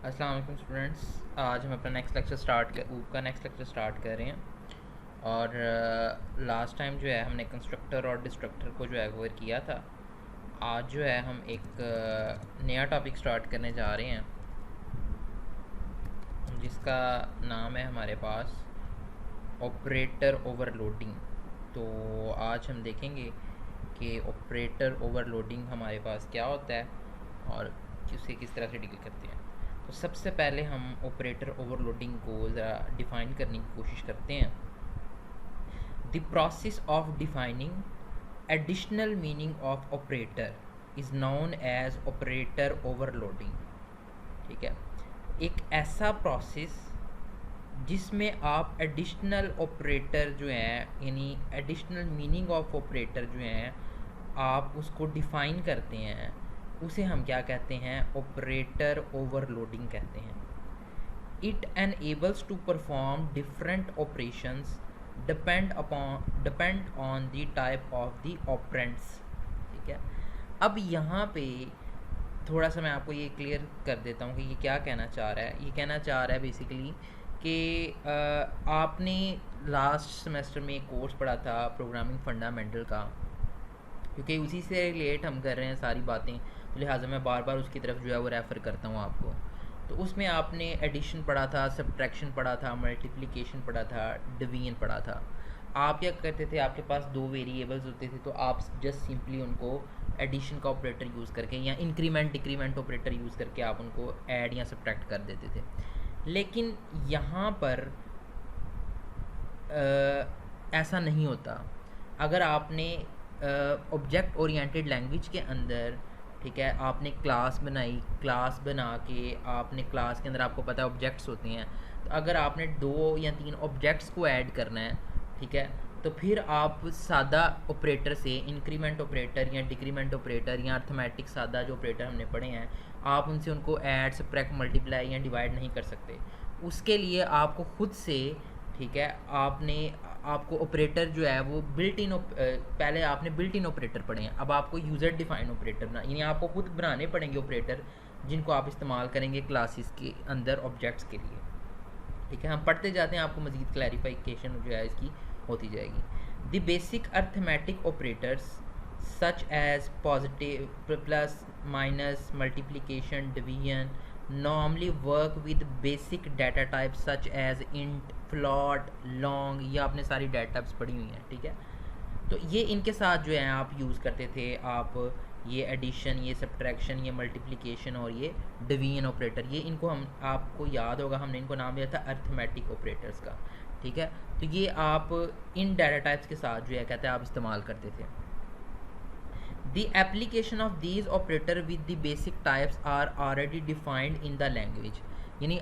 अस्सलाम वालेकुम स्टूडेंट्स। आज हम अपना नेक्स्ट लेक्चर स्टार्ट कर रहे हैं। और लास्ट टाइम जो है हमने कंस्ट्रक्टर और डिस्ट्रक्टर को जो है कवर किया था। आज जो है हम एक नया टॉपिक स्टार्ट करने जा रहे हैं जिसका नाम है हमारे पास ऑपरेटर ओवरलोडिंग। तो आज हम देखेंगे कि ऑपरेटर ओवरलोडिंग हमारे पास क्या होता है और उसे किस तरह से डील करते हैं। तो सबसे पहले हम ऑपरेटर ओवरलोडिंग को ज़रा डिफ़ाइन करने की कोशिश करते हैं। The process of defining additional meaning of operator is known as operator overloading. ठीक है, एक ऐसा प्रोसेस जिसमें आप एडिशनल ऑपरेटर जो हैं यानी एडिशनल मीनिंग ऑफ ऑपरेटर जो हैं आप उसको डिफ़ाइन करते हैं, उसे हम क्या कहते हैं? ऑपरेटर ओवरलोडिंग कहते हैं। It enables to perform different operations depend on the type of the operands. ठीक है, अब यहाँ पे थोड़ा सा मैं आपको ये क्लियर कर देता हूँ कि ये क्या कहना चाह रहा है। ये कहना चाह रहा है बेसिकली कि आपने लास्ट सेमेस्टर में एक कोर्स पढ़ा था प्रोग्रामिंग फंडामेंटल का, क्योंकि उसी से रिलेट हम कर रहे हैं सारी बातें, तो लिहाजा मैं बार बार उसकी तरफ जो है वो रेफ़र करता हूँ आपको। तो उसमें आपने एडिशन पढ़ा था, सब्ट्रैक्शन पढ़ा था, मल्टीप्लिकेशन पढ़ा था, डिवीजन पढ़ा था। आप क्या करते थे, आपके पास दो वेरिएबल्स होते थे तो आप जस्ट सिंपली उनको एडिशन का ऑपरेटर यूज़ करके या इंक्रीमेंट डिक्रीमेंट ऑपरेटर यूज़ करके आप उनको ऐड या सब्ट्रैक्ट कर देते थे। लेकिन यहाँ पर ऐसा नहीं होता। अगर आपने ऑब्जेक्ट ओरिएंटेड लैंग्वेज के अंदर, ठीक है, आपने क्लास बनाई, क्लास बना के आपने क्लास के अंदर आपको पता है ऑब्जेक्ट्स होते हैं, तो अगर आपने 2 या 3 ऑब्जेक्ट्स को ऐड करना है, ठीक है, तो फिर आप सादा ऑपरेटर से इंक्रीमेंट ऑपरेटर या डिक्रीमेंट ऑपरेटर या अर्थमेटिक सादा जो ऑपरेटर हमने पढ़े हैं, आप उनसे उनको ऐड सब्ट्रैक्ट मल्टीप्लाई या डिवाइड नहीं कर सकते। उसके लिए आपको खुद से, ठीक है, आपको ऑपरेटर जो है वो बिल्ट इन पहले आपने बिल्ट इन ऑपरेटर पढ़े हैं, अब आपको यूज़र डिफाइन ऑपरेटर बना, यानी आपको खुद बनाने पड़ेंगे ऑपरेटर जिनको आप इस्तेमाल करेंगे क्लासेस के अंदर ऑब्जेक्ट्स के लिए। ठीक है, हम पढ़ते जाते हैं, आपको मज़ीद क्लैरिफिकेशन जो है इसकी होती जाएगी। The basic arithmetic operators such as positive, plus, minus, multiplication, division normally work with basic data types such as int, float, long। ये आपने सारी data types पढ़ी हुई हैं। ठीक है, तो ये इनके साथ जो है आप यूज़ करते थे, आप ये एडिशन, ये सब्ट्रैक्शन, ये मल्टीप्लिकेशन और ये डिवीजन ऑपरेटर, ये इनको हम, आपको याद होगा हमने इनको नाम दिया था अर्थमेटिक ऑपरेटर्स का। ठीक है, तो ये आप इन डाटा टाइप्स के साथ जो है कहते हैं आप इस्तेमाल करते थे। The application of these operator with the basic types are already defined in the language। यानी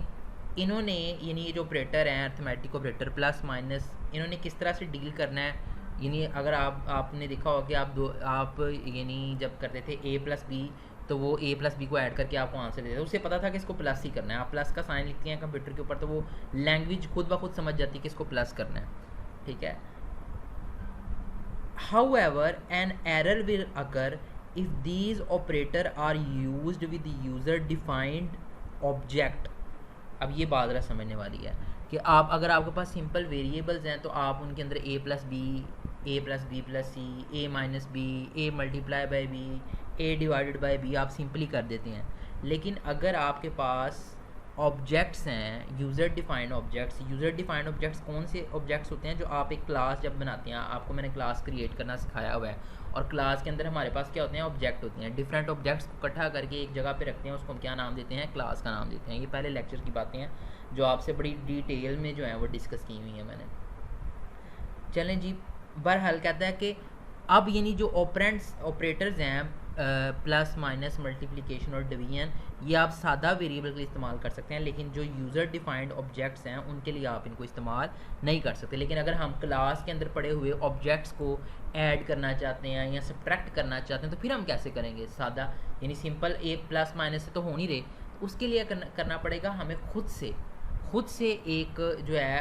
इन्होंने, यानी ये जो ऑपरेटर हैं अर्थमेटिक ऑपरेटर प्लस माइनस, इन्होंने किस तरह से डील करना है। यानी अगर आपने देखा होगा कि आप यानी जब करते थे a प्लस बी, तो वो a प्लस बी को ऐड करके आपको आंसर देते थे। उसे पता था कि इसको प्लस ही करना है। आप प्लस का साइन लिखते हैं कंप्यूटर के ऊपर तो वो लैंग्वेज खुद ब खुद समझ जाती है कि इसको प्लस करना है। ठीक है, however an error will occur if these operator are used with the user defined object। अब ये बात जरा समझने वाली है कि आप, अगर आपके पास सिंपल वेरिएबल्स हैं तो आप उनके अंदर a plus B, A plus B plus C, A minus B, A multiply by B, A divided by B आप सिंपली कर देते हैं। लेकिन अगर आपके पास ऑब्जेक्ट्स हैं, यूज़र डिफाइंड ऑब्जेक्ट्स कौन से ऑब्जेक्ट्स होते हैं? जो आप एक क्लास जब बनाते हैं, आपको मैंने क्लास क्रिएट करना सिखाया हुआ है, और क्लास के अंदर हमारे पास क्या होते हैं? ऑब्जेक्ट होते हैं। डिफरेंट ऑब्जेक्ट्स को इकट्ठा करके एक जगह पे रखते हैं, उसको हम क्या नाम देते हैं? क्लास का नाम देते हैं। ये पहले लेक्चर की बातें हैं जो आपसे बड़ी डिटेल में जो है वो डिस्कस की हुई हैं मैंने। चलें जी, बहरहाल कहता है कि अब यानी जो ऑपरेटर्स हैं प्लस माइनस मल्टीप्लिकेशन और डिवीजन, ये आप सादा वेरिएबल के लिए इस्तेमाल कर सकते हैं, लेकिन जो यूज़र डिफाइंड ऑब्जेक्ट्स हैं उनके लिए आप इनको इस्तेमाल नहीं कर सकते। लेकिन अगर हम क्लास के अंदर पड़े हुए ऑब्जेक्ट्स को ऐड करना चाहते हैं या सब्ट्रैक्ट करना चाहते हैं तो फिर हम कैसे करेंगे? सादा, यानी सिंपल ए प्लस माइनस से तो हो नहीं रहे, उसके लिए करना पड़ेगा हमें खुद से एक जो है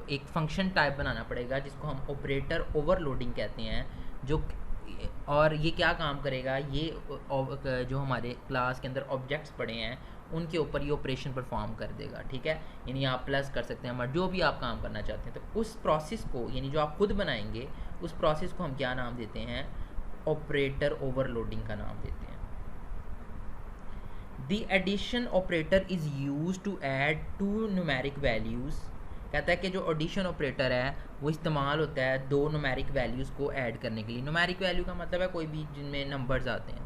एक फंक्शन टाइप बनाना पड़ेगा जिसको हम ऑपरेटर ओवरलोडिंग कहते हैं। जो और ये क्या काम करेगा? ये जो हमारे क्लास के अंदर ऑब्जेक्ट्स पड़े हैं उनके ऊपर ये ऑपरेशन परफॉर्म कर देगा, ठीक है। यानी आप प्लस कर सकते हैं, जो भी आप काम करना चाहते हैं। तो उस प्रोसेस को, यानी जो आप खुद बनाएंगे, उस प्रोसेस को हम क्या नाम देते हैं? ऑपरेटर ओवरलोडिंग का नाम देते हैं। The addition operator is use to add two numeric values. कहता है कि जो एडिशन ऑपरेटर है वो इस्तेमाल होता है दो न्यूमेरिक वैल्यूज़ को ऐड करने के लिए। न्यूमेरिक वैल्यू का मतलब है कोई भी जिनमें नंबर्स आते हैं।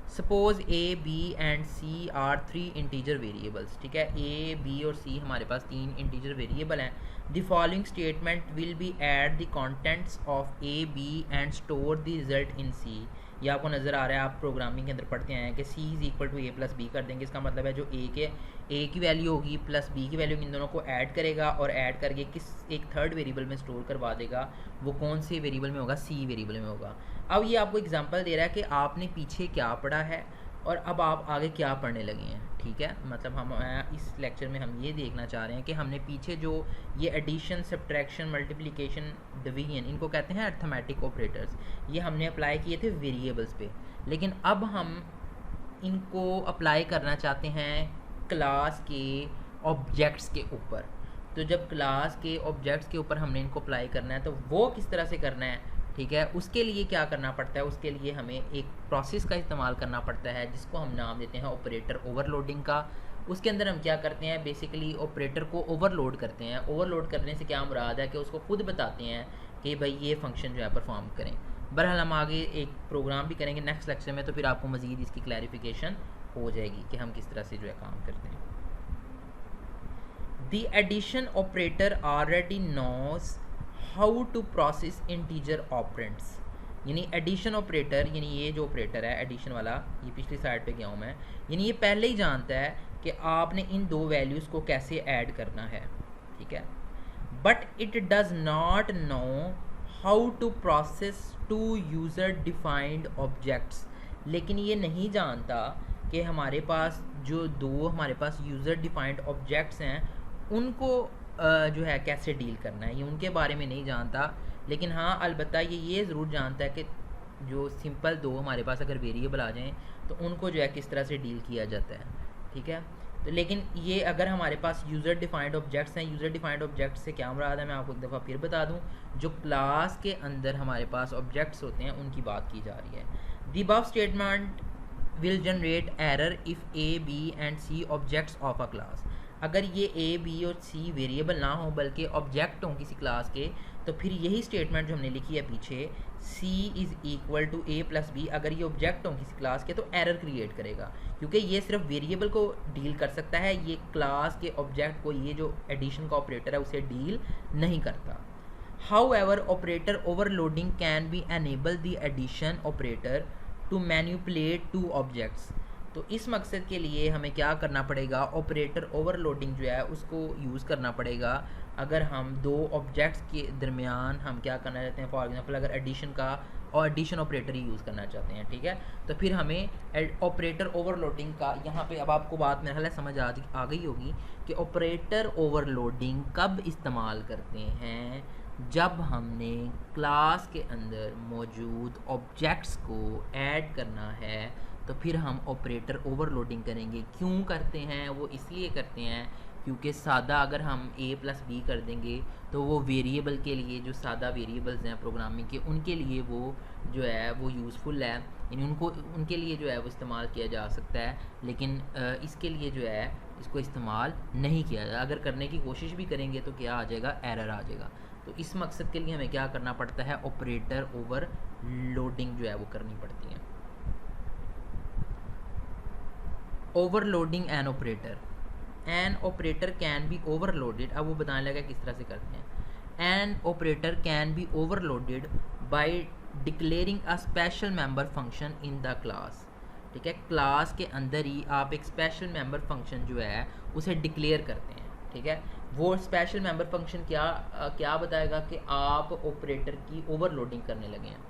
Suppose A, B and C are 3 integer variables, ठीक है। ए, बी और सी हमारे पास 3 इंटीजर वेरिएबल हैं। The following statement will be add the contents of A, B and store the result in C. ये आपको नज़र आ रहा है, आप प्रोग्रामिंग के अंदर पढ़ते हैं कि C is equal to A plus B कर देंगे। इसका मतलब है जो ए की वैल्यू होगी प्लस बी की वैल्यू, इन दोनों को ऐड करेगा और ऐड करके किस एक थर्ड वेरिएबल में स्टोर करवा देगा। वो कौन से वेरिएबल में होगा? सी वेरिएबल में होगा। अब ये आपको एग्जांपल दे रहा है कि आपने पीछे क्या पढ़ा है और अब आप आगे क्या पढ़ने लगे हैं, ठीक है। मतलब हम इस लेक्चर में हम ये देखना चाह रहे हैं कि हमने पीछे जो ये एडिशन, सब्ट्रैक्शन, मल्टीप्लिकेशन, डिवीजन, इनको कहते हैं अर्थमेटिक ऑपरेटर्स, ये हमने अप्लाई किए थे वेरिएबल्स पे। लेकिन अब हम इनको अप्लाई करना चाहते हैं क्लास के ऑब्जेक्ट्स के ऊपर। तो जब क्लास के ऑब्जेक्ट्स के ऊपर हमने इनको अप्लाई करना है तो वो किस तरह से करना है, ठीक है। उसके लिए क्या करना पड़ता है? उसके लिए हमें एक प्रोसेस का इस्तेमाल करना पड़ता है जिसको हम नाम देते हैं ऑपरेटर ओवरलोडिंग का। उसके अंदर हम क्या करते हैं? बेसिकली ऑपरेटर को ओवरलोड करते हैं। ओवरलोड करने से क्या मुराद है कि उसको खुद बताते हैं कि भाई ये फंक्शन जो है परफॉर्म करें। बहरहाल हम आगे एक प्रोग्राम भी करेंगे नेक्स्ट लेक्चर में, तो फिर आपको मज़ीद इसकी क्लैरिफिकेशन हो जाएगी कि हम किस तरह से जो है काम करते हैं। The addition operator already knows how to process integer operands. यानी एडिशन ऑपरेटर, यानी ये जो ऑपरेटर है एडिशन वाला, ये पिछली साइड पे गया हूँ मैं, यानी ये पहले ही जानता है कि आपने इन दो वैल्यूज़ को कैसे ऐड करना है, ठीक है। But it does not know how to process two user defined objects. लेकिन ये नहीं जानता कि हमारे पास जो दो हमारे पास यूज़र डिफाइंड ऑब्जेक्ट्स हैं उनको जो है कैसे डील करना है, ये उनके बारे में नहीं जानता। लेकिन हाँ, अलबत्ता ये ज़रूर जानता है कि जो सिंपल दो हमारे पास अगर वेरिएबल आ जाएं तो उनको जो है किस तरह से डील किया जाता है, ठीक है। तो लेकिन ये अगर हमारे पास यूज़र डिफाइंड ऑब्जेक्ट्स हैं, यूज़र डिफाइंड ऑब्जेक्ट्स से क्या मुराद है मैं आपको एक दफ़ा फिर बता दूं, जो क्लास के अंदर हमारे पास ऑब्जेक्ट्स होते हैं उनकी बात की जा रही है। The above statement will generate error if A, B and C objects of a class. अगर ये ए, बी और सी वेरिएबल ना हो बल्कि ऑब्जेक्ट हों किसी क्लास के, तो फिर यही स्टेटमेंट जो हमने लिखी है पीछे, C is equal to A plus B, अगर ये ऑब्जेक्ट हों किसी क्लास के तो एरर क्रिएट करेगा, क्योंकि ये सिर्फ वेरिएबल को डील कर सकता है, ये क्लास के ऑब्जेक्ट को, ये जो एडिशन का ऑपरेटर है उसे डील नहीं करता। However operator overloading can be enable the addition operator to manipulate two objects. तो इस मकसद के लिए हमें क्या करना पड़ेगा? ऑपरेटर ओवरलोडिंग जो है उसको यूज़ करना पड़ेगा। अगर हम दो ऑब्जेक्ट्स के दरमियान हम क्या करना चाहते हैं, फॉर एग्जांपल अगर एडिशन का और एडिशन ऑपरेटर ही यूज़ करना चाहते हैं, ठीक है, तो फिर हमें ऑपरेटर ओवरलोडिंग का, यहाँ पे अब आपको बात मेरे ख्याल समझ आ गई होगी कि ऑपरेटर ओवरलोडिंग कब इस्तेमाल करते हैं? जब हमने क्लास के अंदर मौजूद ऑब्जेक्ट्स को ऐड करना है तो फिर हम ऑपरेटर ओवरलोडिंग करेंगे। क्यों करते हैं? वो इसलिए करते हैं क्योंकि सादा अगर हम a प्लस बी कर देंगे तो वो वेरिएबल के लिए, जो सादा वेरिएबल्स हैं प्रोग्रामिंग के, उनके लिए वो जो है वो यूज़फुल है, यानी उनके लिए जो है वो इस्तेमाल किया जा सकता है। लेकिन इसके लिए जो है इसको इस्तेमाल नहीं किया जाए। अगर करने की कोशिश भी करेंगे तो क्या आ जाएगा? एरर आ जाएगा। तो इस मकसद के लिए हमें क्या करना पड़ता है? ऑपरेटर ओवरलोडिंग जो है वो करनी पड़ती है। Overloading an operator, an operator can be overloaded. अब वो बताने लगा किस तरह से करते हैं। An operator can be overloaded by declaring a special member function in the class, ठीक है। क्लास के अंदर ही आप एक स्पेशल मेंबर फंक्शन जो है उसे डिक्लेयर करते हैं, ठीक है। वो स्पेशल मेंबर फंक्शन क्या बताएगा कि आप ऑपरेटर की ओवरलोडिंग करने लगे हैं।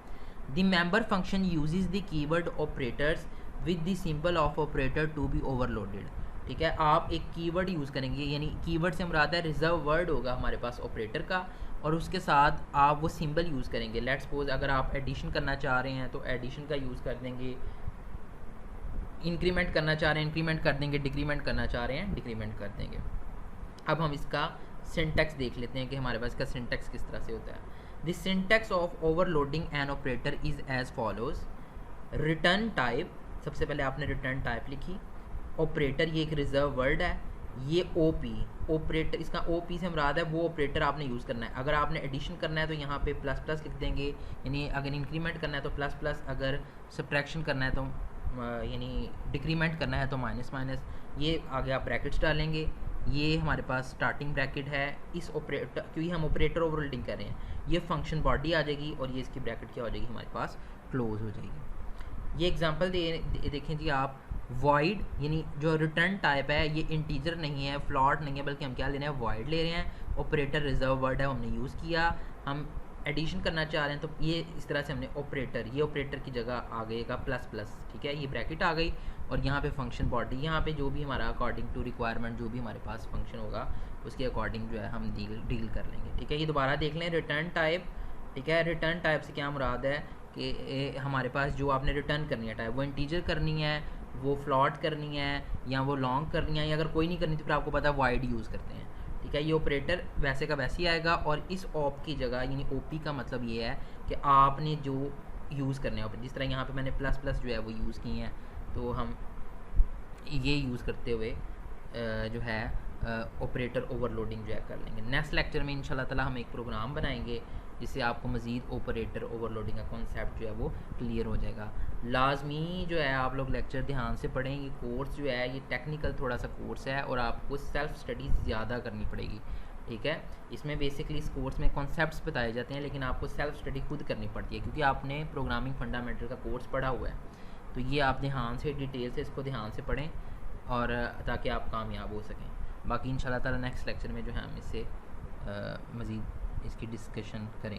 The member function uses the keyword operators with the symbol of operator to be overloaded, ठीक है। आप एक कीवर्ड यूज़ करेंगे, यानी कीवर्ड से मुराद है रिजर्व वर्ड होगा हमारे पास ऑपरेटर का, और उसके साथ आप वो सिंबल यूज़ करेंगे। लेट्स सपोज अगर आप एडिशन करना चाह रहे हैं तो एडिशन का यूज़ कर देंगे, इंक्रीमेंट करना चाह रहे हैं इंक्रीमेंट कर देंगे, डिक्रीमेंट करना चाह रहे हैं डिक्रीमेंट कर देंगे। अब हम इसका सिंटैक्स देख लेते हैं कि हमारे पास इसका सिंटैक्स किस तरह से होता है। The syntax of overloading an operator is as follows. Return type, सबसे पहले आपने रिटर्न टाइप लिखी। ऑपरेटर ये एक रिजर्व वर्ड है। ये ओपी ऑपरेटर, इसका ओपी से मुराद है वो ऑपरेटर आपने यूज़ करना है। अगर आपने एडिशन करना है तो यहाँ पे प्लस प्लस लिख देंगे, यानी अगर इंक्रीमेंट करना है तो प्लस प्लस, अगर सब्ट्रैक्शन करना है तो यानी डिक्रीमेंट करना है तो माइनस माइनस। ये आगे आप ब्रैकेट्स डालेंगे। ये हमारे पास स्टार्टिंग ब्रैकेट है इस ऑपरेटर, क्योंकि हम ऑपरेटर ओवरलोडिंग कर रहे हैं। ये फंक्शन बॉडी आ जाएगी और ये इसकी ब्रैकेट क्या हो जाएगी, हमारे पास क्लोज हो जाएगी। ये एग्जांपल देखें जी आप। वॉइड यानी जो रिटर्न टाइप है ये इंटीजर नहीं है, फ्लॉट नहीं है, बल्कि हम क्या ले रहे हैं, वॉइड ले रहे हैं। ऑपरेटर रिजर्व वर्ड है, हमने यूज़ किया। हम एडिशन करना चाह रहे हैं तो ये इस तरह से हमने ऑपरेटर, ये ऑपरेटर की जगह आ गएगा प्लस प्लस, ठीक है, ये ब्रैकेट आ गई। और यहाँ पे फंक्शन बॉडी, यहाँ पे जो भी हमारा अकॉर्डिंग टू रिक्वायरमेंट जो भी हमारे पास फंक्शन होगा उसके अकॉर्डिंग जो है हम डील कर लेंगे, ठीक है। ये दोबारा देख लें, रिटर्न टाइप, ठीक है। रिटर्न टाइप से क्या मुराद है कि हमारे पास जो आपने रिटर्न करनी है टाइप, वो इंटीजर करनी है, वो फ्लॉट करनी है, या वो लॉन्ग करनी है, या अगर कोई नहीं करनी तो फिर आपको पता है वाइड यूज़ करते हैं, ठीक है। ये ऑपरेटर वैसे का वैसे ही आएगा। और इस ऑप की जगह यानी ओपी का मतलब ये है कि आपने जो यूज़ करने हैं, जिस तरह यहाँ पे मैंने प्लस प्लस जो है वो यूज़ किए हैं, तो हम ये यूज़ करते हुए जो है ऑपरेटर ओवरलोडिंग जो है कर लेंगे। नेक्स्ट लेक्चर में इंशाल्लाह ताला हम एक प्रोग्राम बनाएंगे जिससे आपको मज़ीद ऑपरेटर ओवरलोडिंग का कॉन्सेप्ट जो है वो क्लियर हो जाएगा। लाजमी जो है आप लोग लेक्चर ध्यान से पढ़ें। ये कोर्स जो है ये टेक्निकल थोड़ा सा कोर्स है और आपको सेल्फ स्टडी ज़्यादा करनी पड़ेगी, ठीक है। इसमें बेसिकली इस कोर्स में कॉन्सेप्ट्स बताए जाते हैं, लेकिन आपको सेल्फ स्टडी खुद करनी पड़ती है क्योंकि आपने प्रोग्रामिंग फंडामेंटल का कोर्स पढ़ा हुआ है। तो ये आप ध्यान से डिटेल से इसको ध्यान से पढ़ें और ताकि आप कामयाब हो सकें। बाकी इंशाल्लाह ताला नेक्स्ट लेक्चर में जो है हम इससे मज़ीद इसकी डिस्कशन करेंगे।